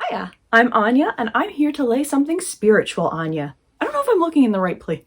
Hiya, I'm Anya, and I'm here to lay something spiritual on ya. I don't know if I'm looking in the right place.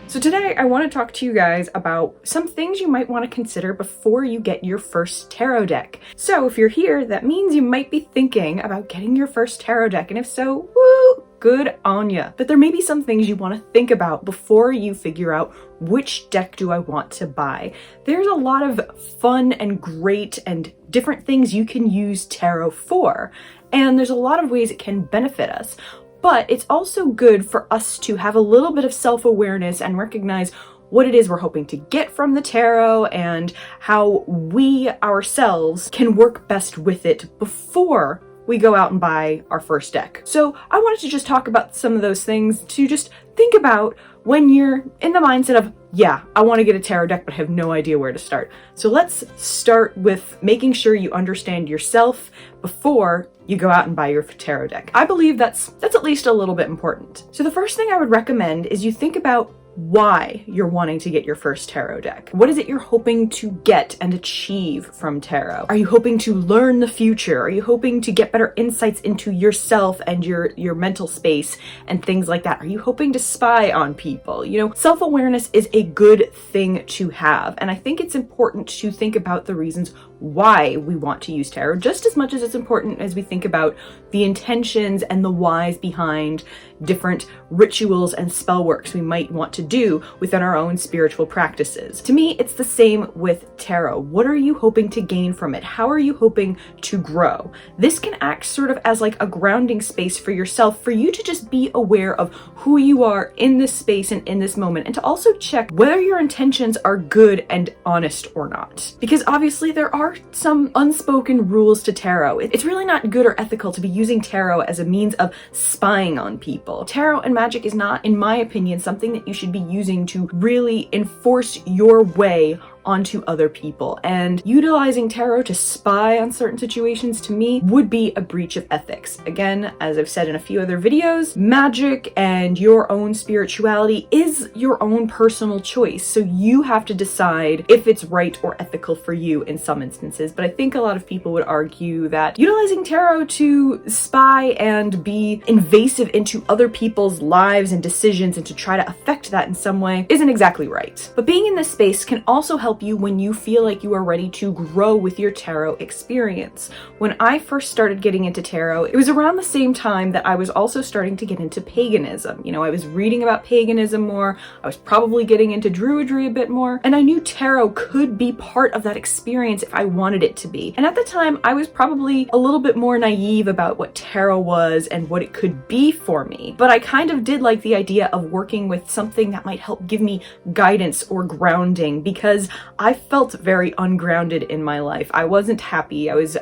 So today I want to talk to you guys about some things you might want to consider before you get your first tarot deck. So if you're here, that means you might be thinking about getting your first tarot deck, and if so, woo, good on ya. But there may be some things you want to think about before you figure out which deck do I want to buy. There's a lot of fun and great and different things you can use tarot for, and there's a lot of ways it can benefit us. But it's also good for us to have a little bit of self-awareness and recognize what it is we're hoping to get from the tarot and how we ourselves can work best with it before we go out and buy our first deck. So I wanted to just talk about some of those things to just think about when you're in the mindset of, yeah, I want to get a tarot deck, but I have no idea where to start. So let's start with making sure you understand yourself before you go out and buy your tarot deck. I believe that's at least a little bit important. So the first thing I would recommend is you think about why you're wanting to get your first tarot deck. What is it you're hoping to get and achieve from tarot? Are you hoping to learn the future? Are you hoping to get better insights into yourself and your mental space and things like that? Are you hoping to spy on people? You know, self-awareness is a good thing to have, and I think it's important to think about the reasons why we want to use tarot just as much as it's important as we think about the intentions and the whys behind different rituals and spell works we might want to do within our own spiritual practices. To me, it's the same with tarot. What are you hoping to gain from it? How are you hoping to grow? This can act sort of as like a grounding space for yourself, for you to just be aware of who you are in this space and in this moment, and to also check whether your intentions are good and honest or not. Because obviously there are some unspoken rules to tarot. It's really not good or ethical to be using tarot as a means of spying on people. Tarot and magic is not, in my opinion, something that you should be using to really enforce your way onto other people, and utilizing tarot to spy on certain situations, to me, would be a breach of ethics. Again, as I've said in a few other videos, magic and your own spirituality is your own personal choice, so you have to decide if it's right or ethical for you in some instances. But I think a lot of people would argue that utilizing tarot to spy and be invasive into other people's lives and decisions and to try to affect that in some way isn't exactly right. But being in this space can also help you when you feel like you are ready to grow with your tarot experience. When I first started getting into tarot, it was around the same time that I was also starting to get into paganism. You know, I was reading about paganism more, I was probably getting into druidry a bit more, and I knew tarot could be part of that experience if I wanted it to be. And at the time, I was probably a little bit more naive about what tarot was and what it could be for me. But I kind of did like the idea of working with something that might help give me guidance or grounding, because I felt very ungrounded in my life. I wasn't happy. I was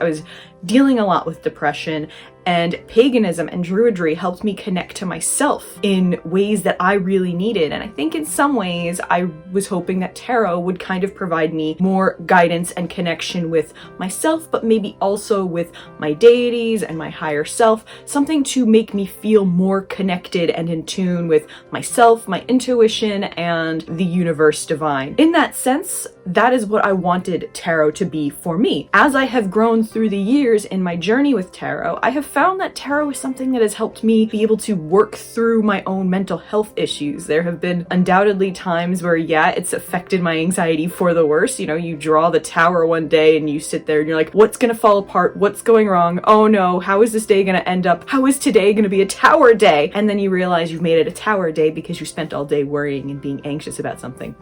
dealing a lot with depression, and paganism and druidry helped me connect to myself in ways that I really needed. And I think in some ways I was hoping that tarot would kind of provide me more guidance and connection with myself, but maybe also with my deities and my higher self, something to make me feel more connected and in tune with myself, my intuition, and the universe divine. In that sense, that is what I wanted tarot to be for me. As I have grown through the years in my journey with tarot, I have found that tarot is something that has helped me be able to work through my own mental health issues. There have been undoubtedly times where, yeah, it's affected my anxiety for the worse. You know, you draw the tower one day and you sit there and you're like, what's gonna fall apart? What's going wrong? Oh no, how is this day gonna end up? How is today gonna be a tower day? And then you realize you've made it a tower day because you spent all day worrying and being anxious about something.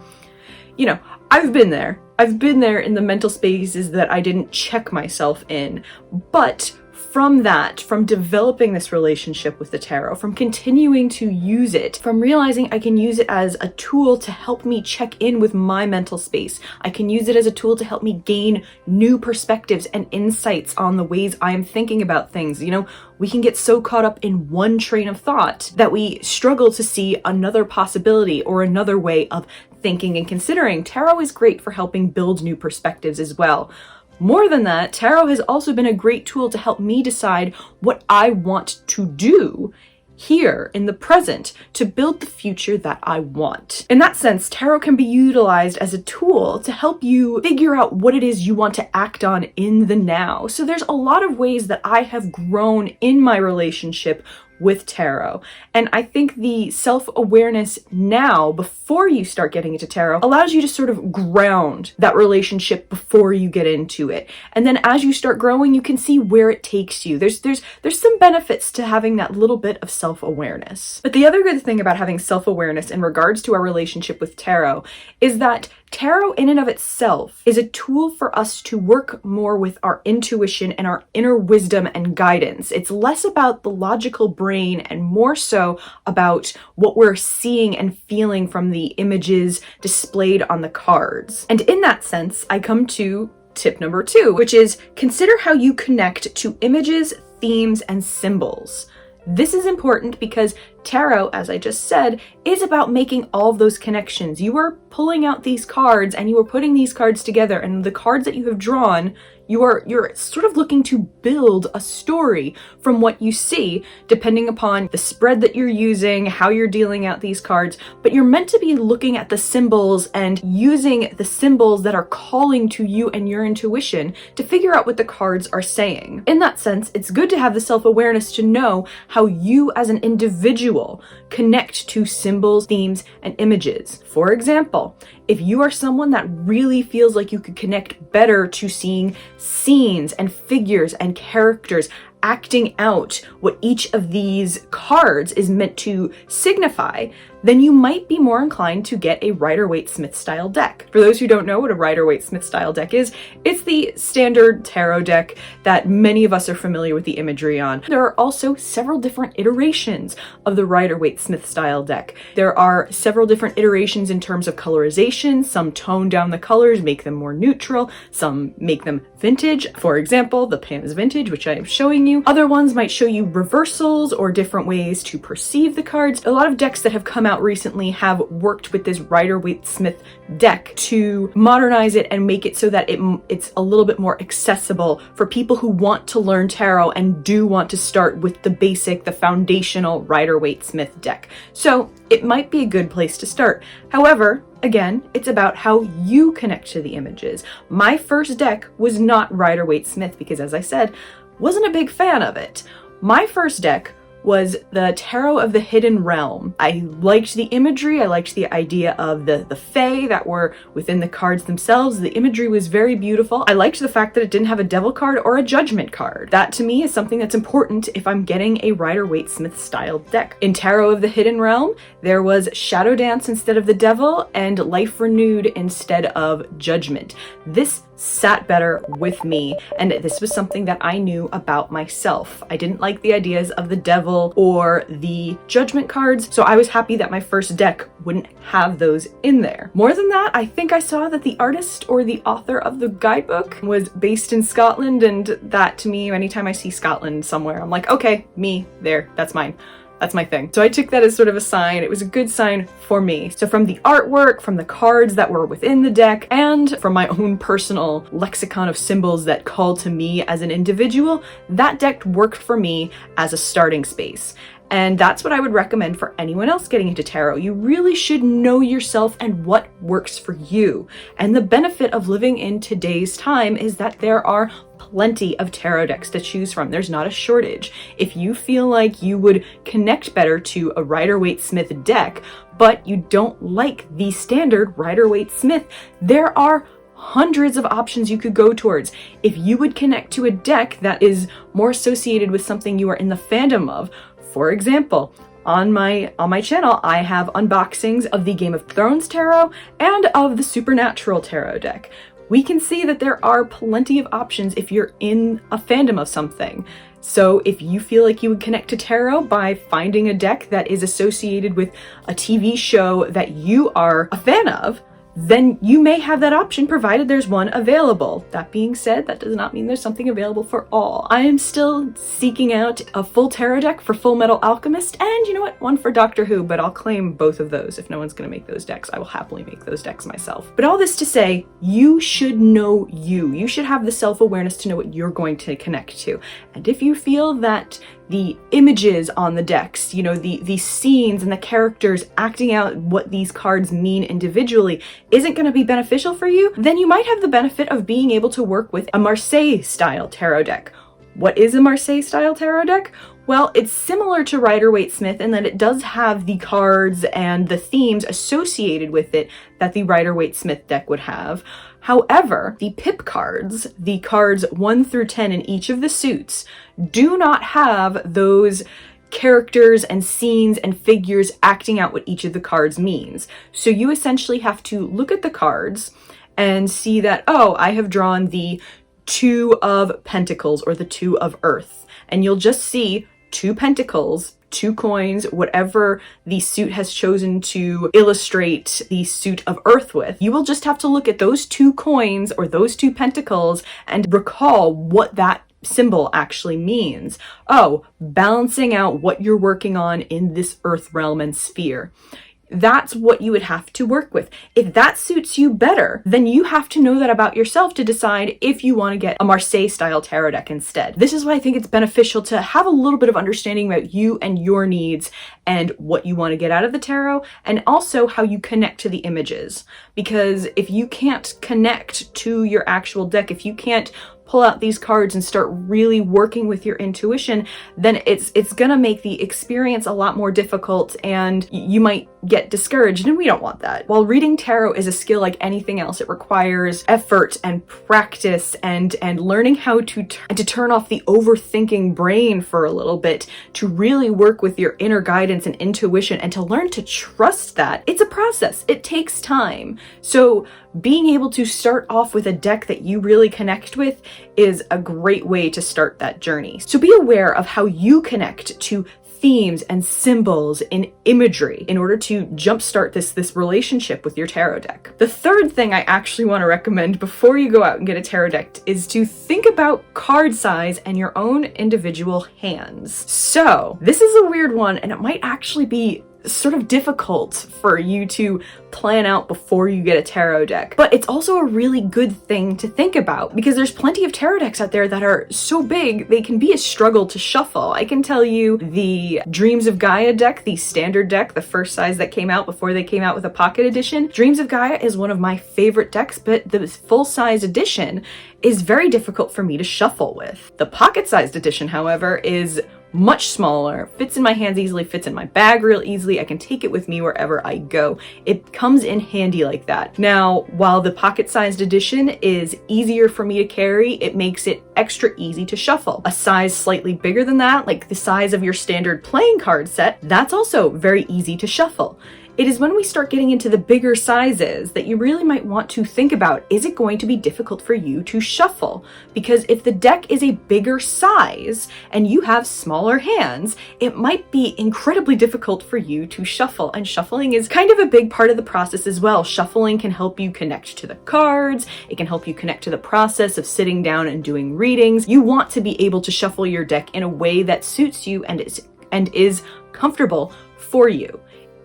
You know, I've been there. I've been there in the mental spaces that I didn't check myself in. But from that, from developing this relationship with the tarot, from continuing to use it, from realizing I can use it as a tool to help me check in with my mental space, I can use it as a tool to help me gain new perspectives and insights on the ways I am thinking about things. You know, we can get so caught up in one train of thought that we struggle to see another possibility or another way of thinking and considering. Tarot is great for helping build new perspectives as well. More than that, tarot has also been a great tool to help me decide what I want to do here in the present to build the future that I want. In that sense, tarot can be utilized as a tool to help you figure out what it is you want to act on in the now. So there's a lot of ways that I have grown in my relationship with tarot. And I think the self-awareness now, before you start getting into tarot, allows you to sort of ground that relationship before you get into it. And then as you start growing, you can see where it takes you. There's some benefits to having that little bit of self-awareness. But the other good thing about having self-awareness in regards to our relationship with tarot is that tarot in and of itself is a tool for us to work more with our intuition and our inner wisdom and guidance. It's less about the logical brain and more so about what we're seeing and feeling from the images displayed on the cards. And in that sense, I come to tip number 2, which is consider how you connect to images, themes, and symbols. This is important because tarot, as I just said, is about making all of those connections. You are pulling out these cards and you are putting these cards together, and the cards that you have drawn, you're sort of looking to build a story from what you see, depending upon the spread that you're using, how you're dealing out these cards, but you're meant to be looking at the symbols and using the symbols that are calling to you and your intuition to figure out what the cards are saying. In that sense, it's good to have the self-awareness to know how you as an individual connect to symbols, themes, and images. For example, if you are someone that really feels like you could connect better to seeing scenes and figures and characters acting out what each of these cards is meant to signify, then you might be more inclined to get a Rider-Waite-Smith style deck. For those who don't know what a Rider-Waite-Smith style deck is, it's the standard tarot deck that many of us are familiar with the imagery on. There are also several different iterations of the Rider-Waite-Smith style deck. There are several different iterations in terms of colorization. Some tone down the colors, make them more neutral. Some make them vintage. For example, the Pam's Vintage, which I am showing you. Other ones might show you reversals or different ways to perceive the cards. A lot of decks that have come out recently have worked with this Rider-Waite-Smith deck to modernize it and make it so that it's a little bit more accessible for people who want to learn tarot and do want to start with the foundational Rider-Waite-Smith deck. So it might be a good place to start. However, again, it's about how you connect to the images. My first deck was not Rider-Waite-Smith because, as I said, wasn't a big fan of it. My first deck was the Tarot of the Hidden Realm. I liked the imagery, I liked the idea of the fae that were within the cards themselves. The imagery was very beautiful. I liked the fact that it didn't have a devil card or a judgment card. That to me is something that's important if I'm getting a Rider-Waite-Smith style deck. In Tarot of the Hidden Realm, there was Shadow Dance instead of the devil and Life Renewed instead of Judgment. This sat better with me, and this was something that I knew about myself. I didn't like the ideas of the devil or the judgment cards, so I was happy that my first deck wouldn't have those in there. More than that, I think I saw that the artist or the author of the guidebook was based in Scotland, and that to me, anytime I see Scotland somewhere, I'm like, okay, me, there, that's mine. That's my thing. So I took that as sort of a sign. It was a good sign for me. So from the artwork, from the cards that were within the deck, and from my own personal lexicon of symbols that called to me as an individual, that deck worked for me as a starting space. And that's what I would recommend for anyone else getting into tarot. You really should know yourself and what works for you. And the benefit of living in today's time is that there are plenty of tarot decks to choose from. There's not a shortage. If you feel like you would connect better to a Rider-Waite-Smith deck, but you don't like the standard Rider-Waite-Smith, there are hundreds of options you could go towards. If you would connect to a deck that is more associated with something you are in the fandom of, for example, on my channel, I have unboxings of the Game of Thrones tarot and of the Supernatural tarot deck. We can see that there are plenty of options if you're in a fandom of something. So if you feel like you would connect to tarot by finding a deck that is associated with a TV show that you are a fan of, then you may have that option provided there's one available. That being said, that does not mean there's something available for all. I am still seeking out a full tarot deck for Full Metal Alchemist, and you know what, one for Doctor Who, but I'll claim both of those. If no one's gonna make those decks, I will happily make those decks myself. But all this to say, you should know you. You should have the self-awareness to know what you're going to connect to. And if you feel that the images on the decks, you know, the scenes and the characters acting out what these cards mean individually isn't going to be beneficial for you, then you might have the benefit of being able to work with a Marseille style tarot deck. What is a Marseille style tarot deck? Well, it's similar to Rider-Waite-Smith in that it does have the cards and the themes associated with it that the Rider-Waite-Smith deck would have. However, the pip cards, the cards 1 through 10 in each of the suits, do not have those characters and scenes and figures acting out what each of the cards means. So you essentially have to look at the cards and see that, oh, I have drawn the 2 of Pentacles or the 2 of Earth. And you'll just see 2 pentacles, 2 coins, whatever the suit has chosen to illustrate the suit of Earth with. You will just have to look at those 2 coins or those 2 pentacles and recall what that symbol actually means. Oh, balancing out what you're working on in this Earth realm and sphere. That's what you would have to work with. If that suits you better, then you have to know that about yourself to decide if you want to get a Marseille style tarot deck instead. This is why I think it's beneficial to have a little bit of understanding about you and your needs and what you want to get out of the tarot, and also how you connect to the images. Because if you can't connect to your actual deck, if you can't pull out these cards and start really working with your intuition, then it's gonna make the experience a lot more difficult and you might get discouraged, and we don't want that. While reading tarot is a skill like anything else, it requires effort and practice and learning how to turn off the overthinking brain for a little bit to really work with your inner guidance and intuition and to learn to trust that. It's a process. It takes time. So being able to start off with a deck that you really connect with is a great way to start that journey. So be aware of how you connect to themes and symbols and imagery in order to jumpstart this relationship with your tarot deck. The third thing I actually want to recommend before you go out and get a tarot deck is to think about card size and your own individual hands. So this is a weird one, and it might actually be sort of difficult for you to plan out before you get a tarot deck. But it's also a really good thing to think about because there's plenty of tarot decks out there that are so big they can be a struggle to shuffle. I can tell you the Dreams of Gaia deck, the standard deck, the first size that came out before they came out with a pocket edition. Dreams of Gaia is one of my favorite decks, but the full-size edition is very difficult for me to shuffle with. The pocket-sized edition, however, is much smaller, fits in my hands easily, fits in my bag real easily. I can take it with me wherever I go. It comes in handy like that. Now, while the pocket-sized edition is easier for me to carry, it makes it extra easy to shuffle. A size slightly bigger than that, like the size of your standard playing card set, that's also very easy to shuffle. It is when we start getting into the bigger sizes that you really might want to think about, is it going to be difficult for you to shuffle? Because if the deck is a bigger size and you have smaller hands, it might be incredibly difficult for you to shuffle. And shuffling is kind of a big part of the process as well. Shuffling can help you connect to the cards. It can help you connect to the process of sitting down and doing readings. You want to be able to shuffle your deck in a way that suits you and is comfortable for you.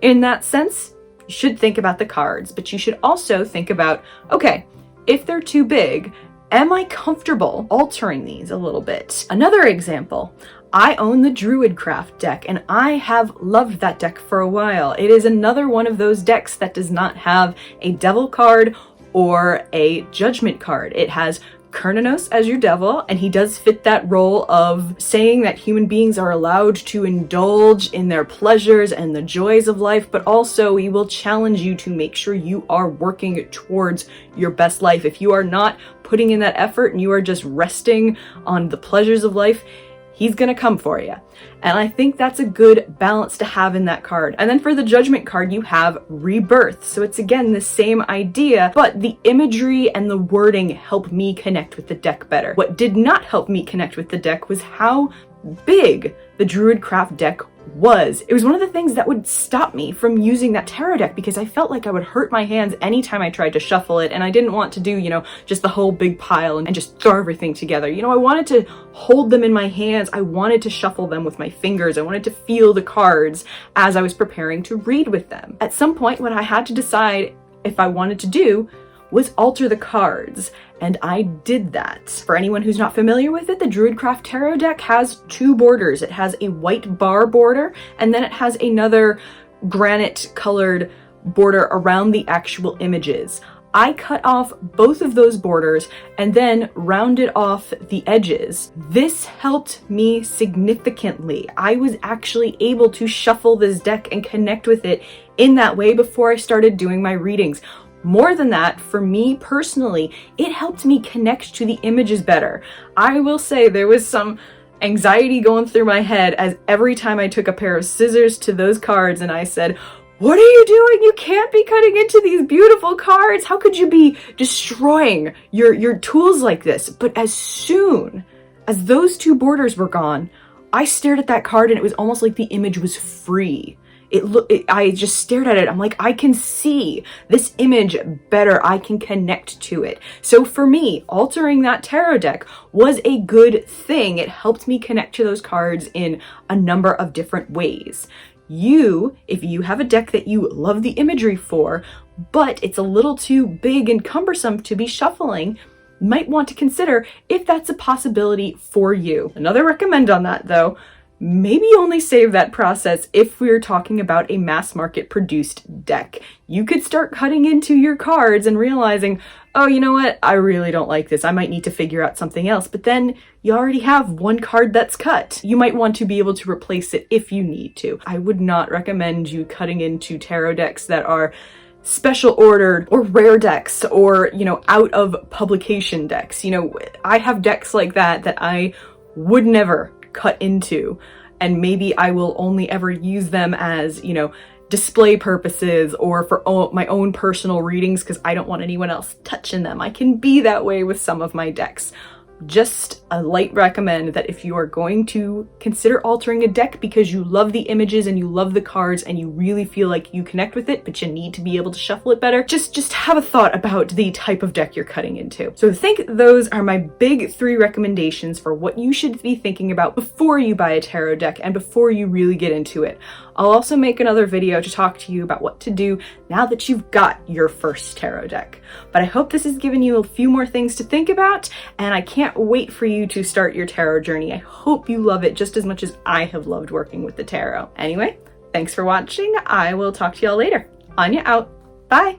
In that sense, you should think about the cards, but you should also think about, okay, if they're too big, am I comfortable altering these a little bit? Another example, I own the Druidcraft deck, and I have loved that deck for a while. It is another one of those decks that does not have a devil card or a judgment card. It has Cernunnos as your devil, and he does fit that role of saying that human beings are allowed to indulge in their pleasures and the joys of life, but also he will challenge you to make sure you are working towards your best life. If you are not putting in that effort and you are just resting on the pleasures of life, he's gonna come for you. And I think that's a good balance to have in that card. And then for the Judgment card, you have Rebirth. So it's again the same idea, but the imagery and the wording help me connect with the deck better. What did not help me connect with the deck was how big the Druidcraft deck It was one of the things that would stop me from using that tarot deck because I felt like I would hurt my hands anytime I tried to shuffle it, and I didn't want to do, just the whole big pile and just throw everything together. I wanted to hold them in my hands. I wanted to shuffle them with my fingers. I wanted to feel the cards as I was preparing to read with them. At some point, what I had to decide if I wanted to do was alter the cards, and I did that. For anyone who's not familiar with it, the Druidcraft Tarot deck has two borders. It has a white bar border, and then it has another granite colored border around the actual images. I cut off both of those borders and then rounded off the edges. This helped me significantly. I was actually able to shuffle this deck and connect with it in that way before I started doing my readings. More than that, for me personally, it helped me connect to the images better. I will say there was some anxiety going through my head as every time I took a pair of scissors to those cards and I said, "What are you doing? You can't be cutting into these beautiful cards. How could you be destroying your tools like this?" But as soon as those two borders were gone, I stared at that card and it was almost like the image was free. I just stared at it. I'm like, I can see this image better. I can connect to it. So for me, altering that tarot deck was a good thing. It helped me connect to those cards in a number of different ways. If you have a deck that you love the imagery for, but it's a little too big and cumbersome to be shuffling, might want to consider if that's a possibility for you. Another recommend on that though, maybe only save that process if we're talking about a mass market produced deck. You could start cutting into your cards and realizing, oh, you know what? I really don't like this. I might need to figure out something else. But then you already have one card that's cut. You might want to be able to replace it if you need to. I would not recommend you cutting into tarot decks that are special ordered or rare decks or, out of publication decks. I have decks like that I would never cut into, and maybe I will only ever use them as, display purposes or for my own personal readings because I don't want anyone else touching them. I can be that way with some of my decks. Just a light recommend that if you are going to consider altering a deck because you love the images and you love the cards and you really feel like you connect with it, but you need to be able to shuffle it better, just have a thought about the type of deck you're cutting into. So I think those are my big 3 recommendations for what you should be thinking about before you buy a tarot deck and before you really get into it. I'll also make another video to talk to you about what to do now that you've got your first tarot deck. But I hope this has given you a few more things to think about, and I can't wait for you to start your tarot journey. I hope you love it just as much as I have loved working with the tarot. Anyway, thanks for watching. I will talk to y'all later. Anya out. Bye.